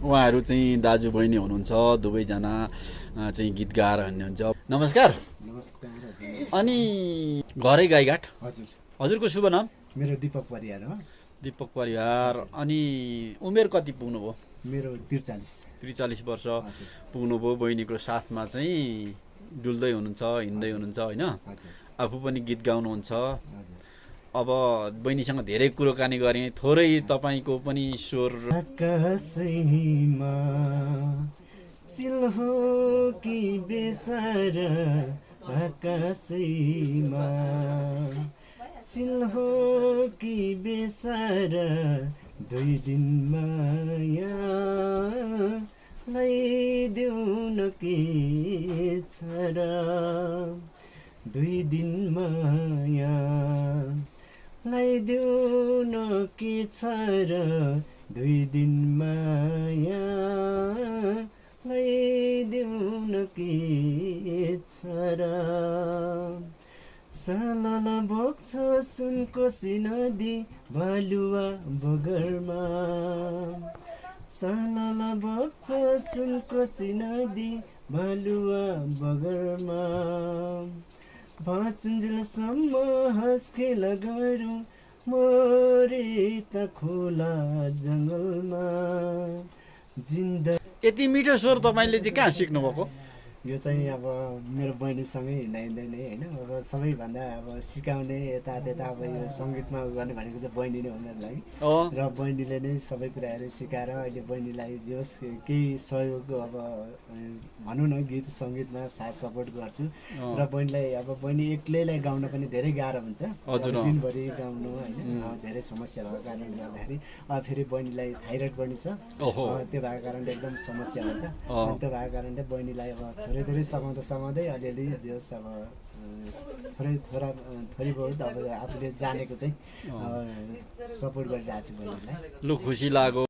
उहाँहरू चाहिँ दाजु बहिनी हुनुहुन्छ, दुवैजना चाहिँ गीत गाएर हुनुहुन्छ। नमस्कार। नमस्कार हजुर। अनि घरै गाईघाट? हजुर। हजुरको शुभ नाम? मेरो दिपक परियार हो। दिपक परियार। अनि उमेर कति पुग्नुभयो? मेरो 43। 43 वर्ष पुग्नुभयो। बहिनीको साथमा चाहिँ डुल्दै हुनुहुन्छ, हिँड्दै हुनुहुन्छ होइन? आफू पनि गीत गाउनुहुन्छ। अब बहिनीसँग धेरै कुराकानी गरेँ, थोरै तपाईँको पनि स्वर। आकाशैमा चिल्हो कि बेसार, आकाशैमा चिल्हो कि बेसार, 2 दिन माया ल्याइदेऊ न के छ र, 2 दिन माया ल्याइदेऊ न के छ र, 2 दिन माया ल्याइदेऊ न के छ र। सलल बोक्छ सुनकोशी नदी बालुवा बगरमा, सलल बोक्छ सुनकोशी नदी बालुवा बगरमा, भाचुन्जेलसम्म हाँसखेल गरौँ मरे त खोला जङ्गलमा जिन्दा। यति मिठो स्वर तपाईँले चाहिँ कहाँ सिक्नुभएको? यो चाहिँ अब मेरो बहिनीसँगै हिँड्दा हिँड्दै नै होइन, अब सबैभन्दा अब सिकाउने यता अब यो सङ्गीतमा गर्ने भनेको चाहिँ बहिनी नै हो मेरो लागि। र बहिनीले नै सबै कुराहरू सिकाएर अहिले बहिनीलाई जे होस् केही सहयोग अब भनौँ न गीत सङ्गीतमा साथ सपोर्ट गर्छु। र बहिनीलाई अब बहिनी एक्लैलाई गाउन पनि धेरै गाह्रो हुन्छ, दिनभरि गाउनु होइन, धेरै समस्या भएको कारणले गर्दाखेरि। फेरि बहिनीलाई थाइरोइड पनि छ, त्यो भएको कारणले एकदम समस्या हुन्छ। त्यो भएको कारणले बहिनीलाई अब थोरै सघाउँदै अलिअलि जे होस् अब थोरै बहुत अब आफूले जानेको चाहिँ सपोर्ट गरिरहेको छु बहिनीलाई। लु खुसी लाग्यो।